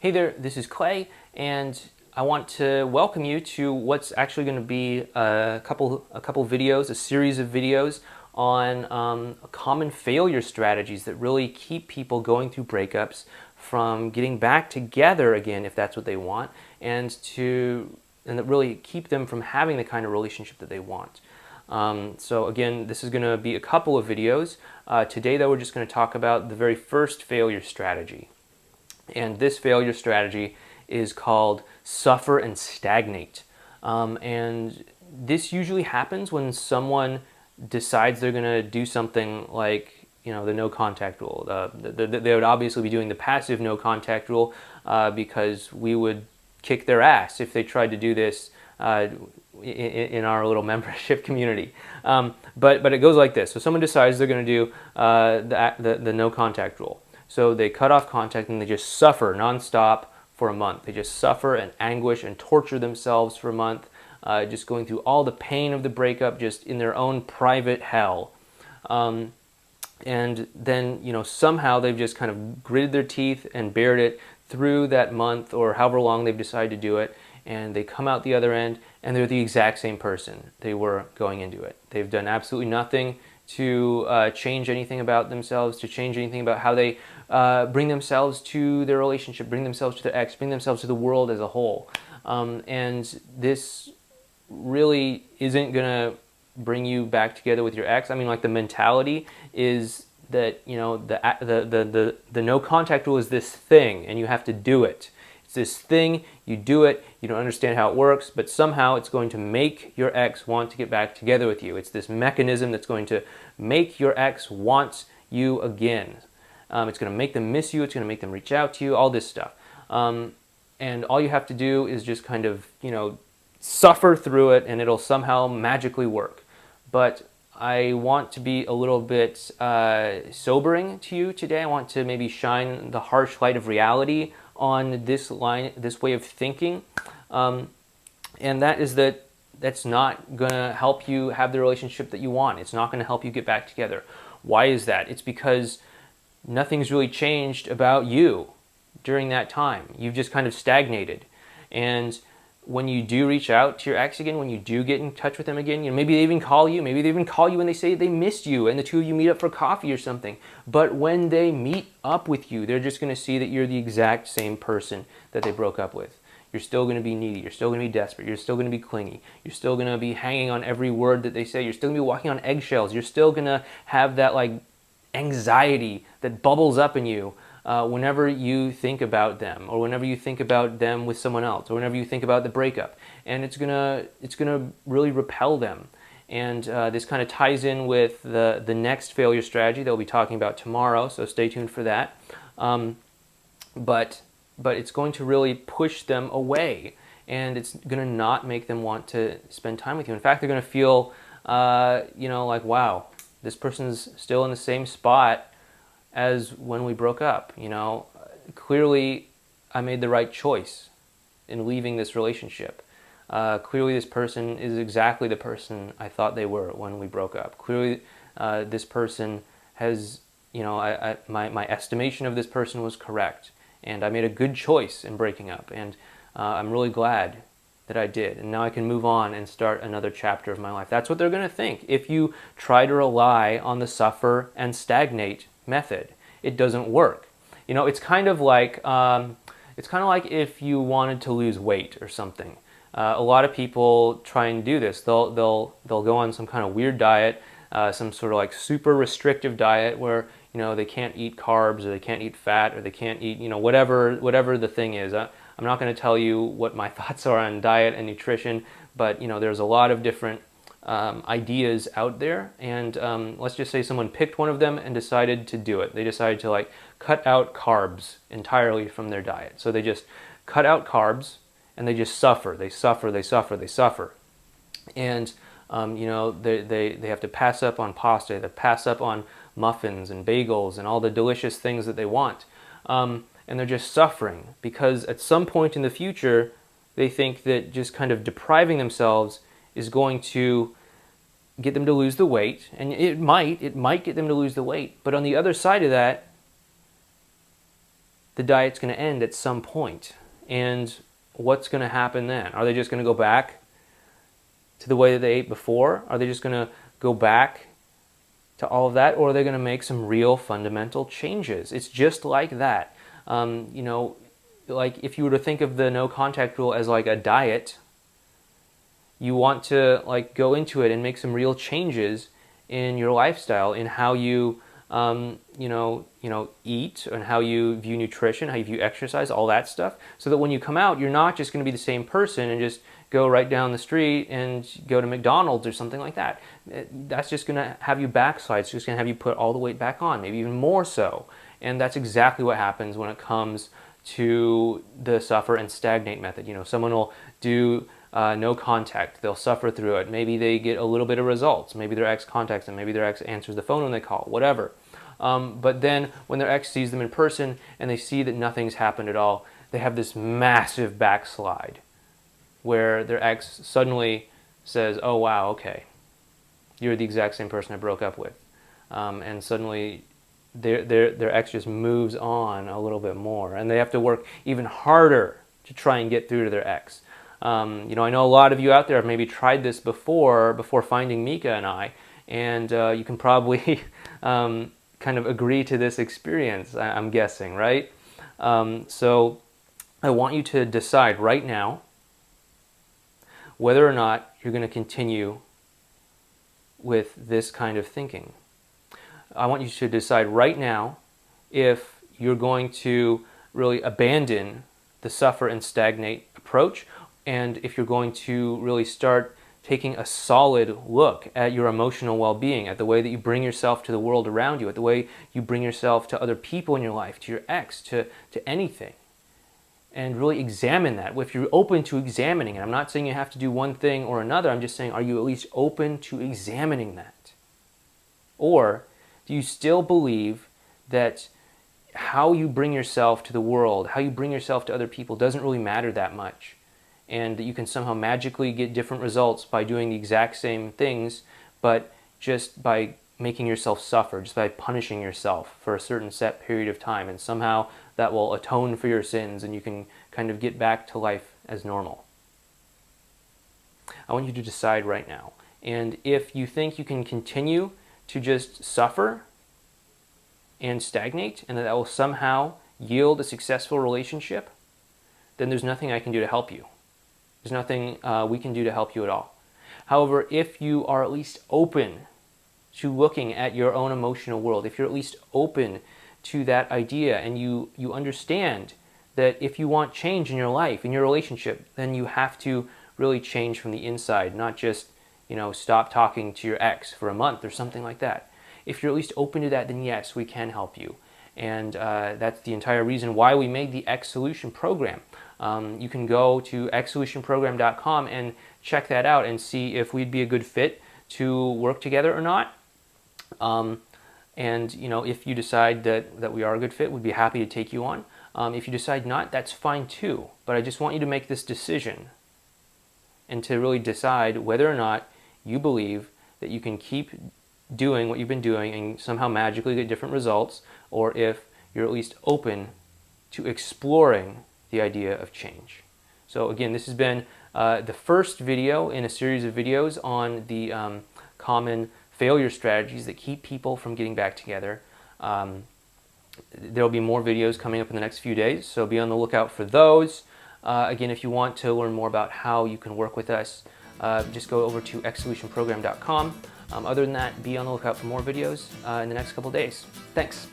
Hey there, this is Clay, and I want to welcome you to what's actually going to be a couple videos, a series of videos on common failure strategies that really keep people going through breakups from getting back together again if that's what they want, and that really keep them from having the kind of relationship that they want. So again, this is going to be a couple of videos. Today, though, we're just going to talk about the very first failure strategy. And this failure strategy is called suffer and stagnate. And this usually happens when someone decides they're going to do something like, the no contact rule. They would obviously be doing the passive no contact rule because we would kick their ass if they tried to do this in our little membership community. But it goes like this. So someone decides they're going to do the no contact rule. So they cut off contact and they just suffer nonstop for a month. They just suffer and anguish and torture themselves for a month, just going through all the pain of the breakup just in their own private hell. And then, somehow they've just kind of gritted their teeth and bared it through that month or however long they've decided to do it. And they come out the other end and they're the exact same person they were going into it. They've done absolutely nothing to change anything about themselves, to change anything about how they bring themselves to their relationship, bring themselves to their ex, bring themselves to the world as a whole. And this really isn't going to bring you back together with your ex. I mean, like, the mentality is that, the no contact rule is this thing and you have to do it. It's this thing, you do it, you don't understand how it works, but somehow it's going to make your ex want to get back together with you. It's this mechanism that's going to make your ex want you again. It's going to make them miss you, it's going to make them reach out to you, all this stuff. And all you have to do is just kind of, suffer through it and it'll somehow magically work. But I want to be a little bit sobering to you today. I want to maybe shine the harsh light of reality on this way of thinking, and that is that's not going to help you have the relationship that you want. It's not going to help you get back together. Why is that? It's because nothing's really changed about you during that time. You've just kind of stagnated. And when you do reach out to your ex again, when you do get in touch with them again, maybe they even call you. Maybe they even call you when they say they missed you and the two of you meet up for coffee or something. But when they meet up with you, they're just going to see that you're the exact same person that they broke up with. You're still going to be needy. You're still going to be desperate. You're still going to be clingy. You're still going to be hanging on every word that they say. You're still going to be walking on eggshells. You're still going to have that anxiety that bubbles up in you whenever you think about them, or whenever you think about them with someone else, or whenever you think about the breakup, and it's gonna really repel them. And this kind of ties in with the next failure strategy that we'll be talking about tomorrow. So stay tuned for that. But it's going to really push them away, and it's going to not make them want to spend time with you. In fact, they're going to feel, like, wow, this person's still in the same spot as when we broke up. Clearly I made the right choice in leaving this relationship. Clearly this person is exactly the person I thought they were when we broke up. Clearly this person has, my estimation of this person was correct, and I made a good choice in breaking up, and I'm really glad that I did, and now I can move on and start another chapter of my life. That's what they're going to think if you try to rely on the suffer and stagnate method. It doesn't work. It's kind of like if you wanted to lose weight or something. A lot of people try and do this. They'll go on some kind of weird diet, some sort of super restrictive diet where they can't eat carbs, or they can't eat fat, or they can't eat whatever the thing is. I'm not going to tell you what my thoughts are on diet and nutrition, but there's a lot of different ideas out there, and let's just say someone picked one of them and decided to do it. They decided to cut out carbs entirely from their diet. So they just cut out carbs and they just suffer. They suffer. And they have to pass up on pasta. They have to pass up on muffins and bagels and all the delicious things that they want. And they're just suffering because at some point in the future they think that just kind of depriving themselves is going to get them to lose the weight, and it might get them to lose the weight, but on the other side of that, the diet's going to end at some point. And what's going to happen then? Are they just going to go back to the way that they ate before? Are they just going to go back to all of that? Or are they going to make some real fundamental changes? It's just like that. You know, like if you were to think of the no contact rule as like a diet, you want to like go into it and make some real changes in your lifestyle, in how you eat, and how you view nutrition, how you view exercise, all that stuff, so that when you come out, you're not just going to be the same person and just go right down the street and go to McDonald's or something like that. That's just going to have you backslide. It's just going to have you put all the weight back on, maybe even more so. And that's exactly what happens when it comes to the suffer and stagnate method. You know, someone will do no contact. They'll suffer through it. Maybe they get a little bit of results. Maybe their ex contacts them. Maybe their ex answers the phone when they call, whatever. But then when their ex sees them in person and they see that nothing's happened at all, they have this massive backslide where their ex suddenly says, oh wow, okay, you're the exact same person I broke up with. And suddenly their ex just moves on a little bit more, and they have to work even harder to try and get through to their ex. You know, I know a lot of you out there have maybe tried this before finding Mika and I, and you can probably kind of agree to this experience, I'm guessing, right? So I want you to decide right now whether or not you're going to continue with this kind of thinking. I want you to decide right now if you're going to really abandon the suffer and stagnate approach, and if you're going to really start taking a solid look at your emotional well-being, at the way that you bring yourself to the world around you, at the way you bring yourself to other people in your life, to your ex, to anything, and really examine that. If you're open to examining it, I'm not saying you have to do one thing or another, I'm just saying, are you at least open to examining that? Or do you still believe that how you bring yourself to the world, how you bring yourself to other people doesn't really matter that much, and that you can somehow magically get different results by doing the exact same things, but just by making yourself suffer, just by punishing yourself for a certain set period of time, and somehow that will atone for your sins and you can kind of get back to life as normal? I want you to decide right now. And if you think you can continue to just suffer and stagnate, and that will somehow yield a successful relationship, then there's nothing I can do to help you. There's nothing we can do to help you at all. However, if you are at least open to looking at your own emotional world, if you're at least open to that idea, and you understand that if you want change in your life, in your relationship, then you have to really change from the inside, not just, you know, stop talking to your ex for a month or something like that. If you're at least open to that, then yes, we can help you. And that's the entire reason why we made the X Solution program. You can go to xsolutionprogram.com and check that out and see if we'd be a good fit to work together or not. And you know, if you decide that we are a good fit, we'd be happy to take you on. If you decide not, that's fine too. But I just want you to make this decision and to really decide whether or not you believe that you can keep doing what you've been doing and somehow magically get different results, or if you're at least open to exploring the idea of change. So again, this has been the first video in a series of videos on the common failure strategies that keep people from getting back together. There will be more videos coming up in the next few days, so be on the lookout for those. Again, if you want to learn more about how you can work with us, just go over to xsolutionprogram.com. Other than that, be on the lookout for more videos in the next couple days. Thanks.